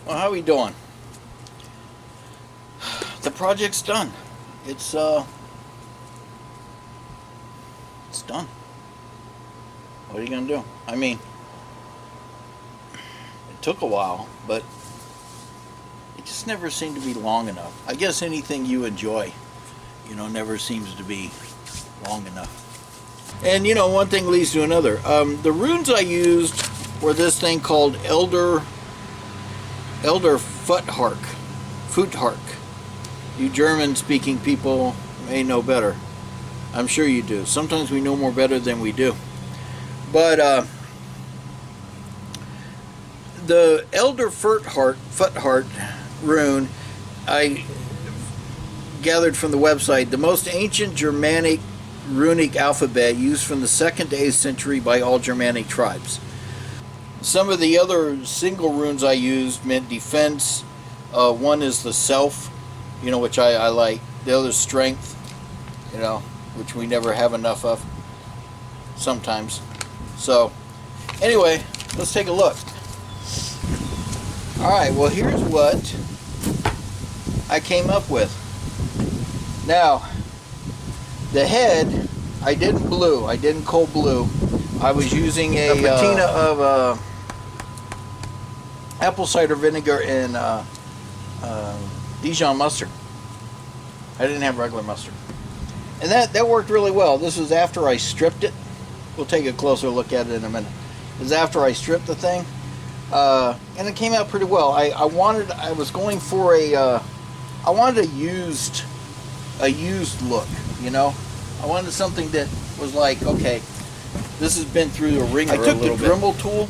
Well, how are we doing? The project's done. It's done. What are you gonna do? I mean, it took a while, but it just never seemed to be long enough. I guess anything you enjoy, never seems to be long enough. And one thing leads to another. The runes I used were this thing called Elder Futhark. You German-speaking people may know better. I'm sure you do. Sometimes we know more better than we do. But the Elder Futhark rune, I gathered from the website, the most ancient Germanic runic alphabet used from the 2nd to 8th century by all Germanic tribes. Some of the other single runes I used meant defense. One is the self, which I like. The other is strength, which we never have enough of sometimes. So anyway, let's take a look. Alright, well, here's what I came up with. Now, the head, I didn't blue. I didn't cold blue. I was using a patina of apple cider vinegar and Dijon mustard. I didn't have regular mustard. And that worked really well. This was after I stripped it. We'll take a closer look at it in a minute. It was after I stripped the thing. And it came out pretty well. I wanted a used look, I wanted something that was like, okay, this has been through the ringer a little bit. I took the Dremel tool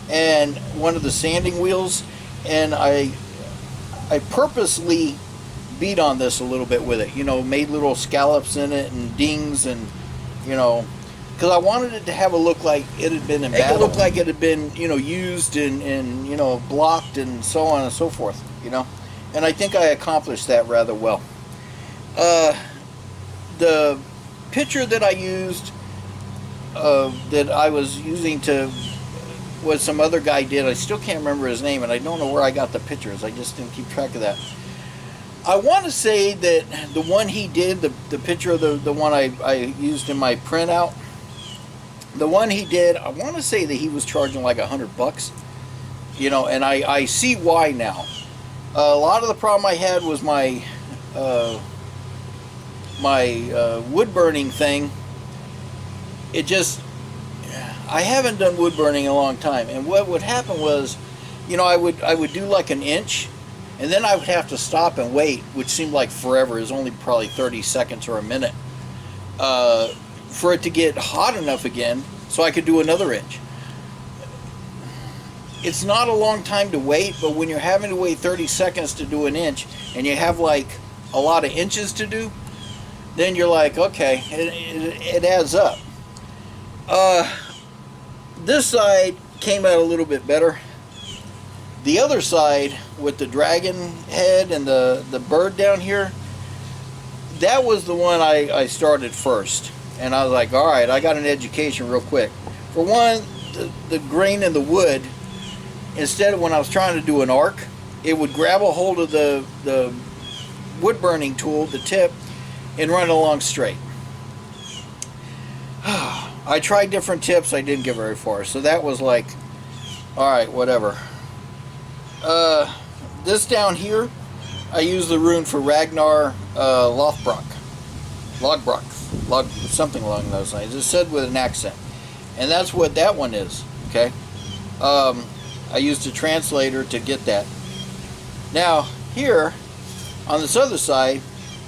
and one of the sanding wheels, and I purposely beat on this a little bit with it, made little scallops in it and dings, and because I wanted it to have a look like it had been in battle. It looked like it had been, used and blocked and so on and so forth, and I think I accomplished that rather well. The picture that I used, that I was using what some other guy did, I still can't remember his name, and I don't know where I got the pictures. I just didn't keep track of that. I want to say that the one he did, the picture of the one I used in my printout, the one he did, I want to say that he was charging like $100, and I see why now. A lot of the problem I had was my wood burning thing. I haven't done wood burning in a long time, and what would happen was, I would do like an inch, and then I would have to stop and wait, which seemed like forever. It was only probably 30 seconds or a minute, for it to get hot enough again so I could do another inch. It's not a long time to wait, but when you're having to wait 30 seconds to do an inch, and you have like a lot of inches to do, then you're like, okay, it adds up. This side came out a little bit better. The other side, with the dragon head and the bird down here, that was the one I started first. And I was like, alright, I got an education real quick. For one, the grain in the wood, instead of when I was trying to do an arc, it would grab a hold of the wood burning tool, the tip, and run it along straight. I tried different tips, I didn't get very far, so that was like, alright, whatever. This down here, I use the rune for Ragnar Lodbrok, something along those lines. It's said with an accent, and that's what that one is. Okay, I used a translator to get that. Now here, on this other side,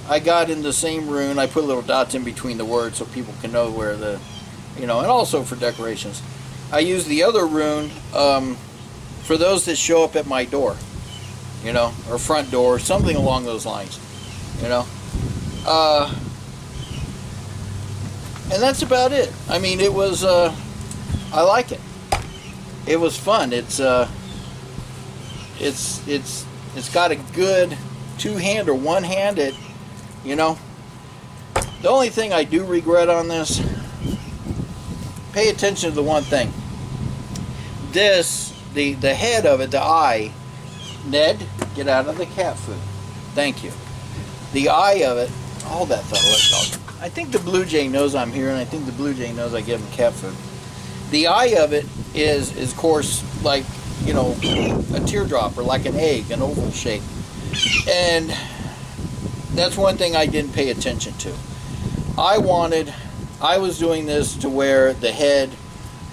I got in the same rune. I put little dots in between the words so people can know where the, and also for decorations. I use the other rune for those that show up at my door, or front door, something along those lines, and that's about it. I mean, it was, I like it. It was fun. It's got a good two-hand or one-handed, The only thing I do regret on this, pay attention to the one thing. This, the head of it, the eye, Ned, get out of the cat food. Thank you. The eye of it, hold that thought, dog. I think the blue jay knows I'm here, and I think the blue jay knows I give him cat food. The eye of it is of course, like, you know, a teardrop, or like an egg, an oval shape. And that's one thing I didn't pay attention to. I was doing this to where the head,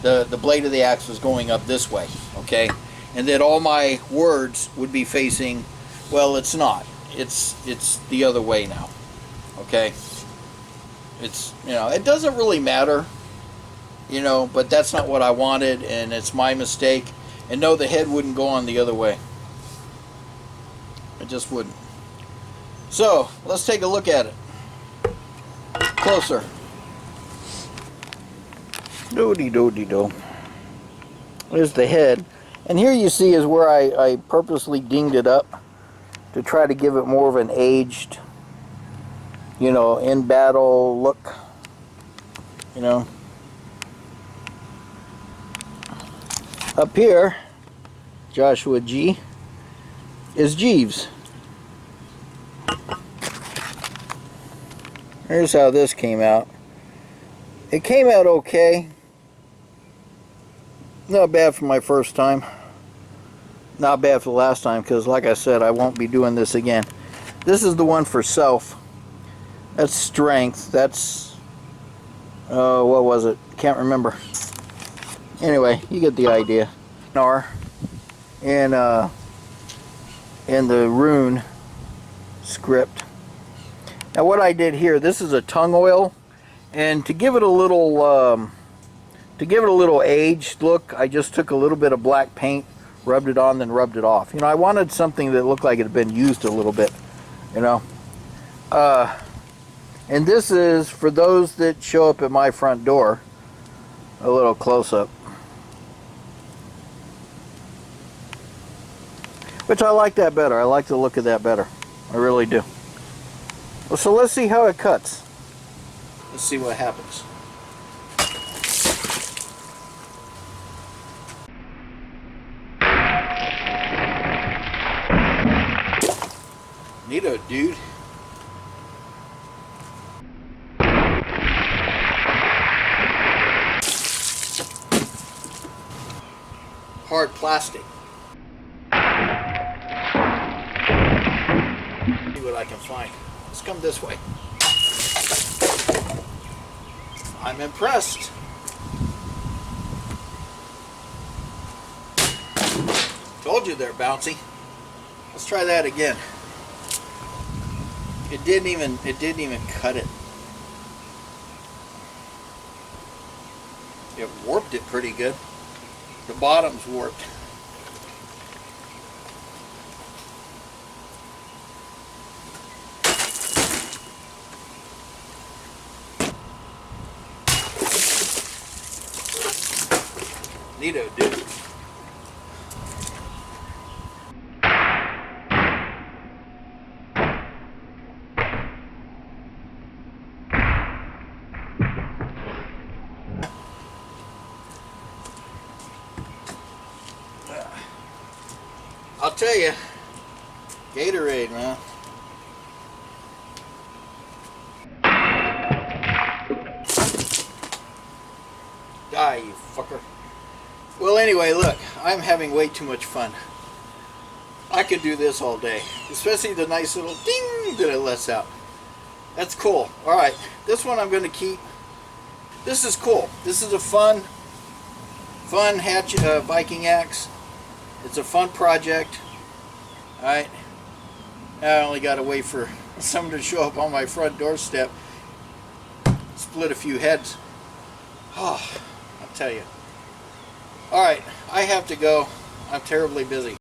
the blade of the axe was going up this way, okay? And that all my words would be facing, well, it's not. It's the other way now, okay? It's, you know, it doesn't really matter, you know, but that's not what I wanted, and it's my mistake. And no, the head wouldn't go on the other way. It just wouldn't. So, let's take a look at it. Closer. Do-de-do-de-do. There's the head. And here you see is where I purposely dinged it up to try to give it more of an aged, you know, in battle look, you know. Up here, Joshua G, is Jeeves. Here's how this came out. It came out okay. Not bad for my first time. Not bad for the last time, because like I said, I won't be doing this again. This is the one for self. That's strength. That's, what was it? Can't remember. Anyway, you get the idea. In the rune script. Now what I did here, this is a tongue oil, and to give it a little aged look, I just took a little bit of black paint, rubbed it on, then rubbed it off. You know, I wanted something that looked like it had been used a little bit, you know. And this is for those that show up at my front door. A little close-up. Which I like that better. I like the look of that better. I really do. Well, so let's see how it cuts. Let's see what happens. Neato, dude. Hard plastic. See what I can find. Let's come this way. I'm impressed. Told you they're bouncy. Let's try that again. It didn't even cut it. It warped it pretty good. The bottom's warped. Neato, dude. I'll tell you, Gatorade, man. Die, you fucker. Well, anyway, look, I'm having way too much fun. I could do this all day, especially the nice little ding that it lets out. That's cool. All right, this one I'm going to keep. This is cool. This is a fun hatch Viking axe. It's a fun project. All right. Now I only got to wait for someone to show up on my front doorstep. Split a few heads. Oh, I'll tell you. All right, I have to go. I'm terribly busy.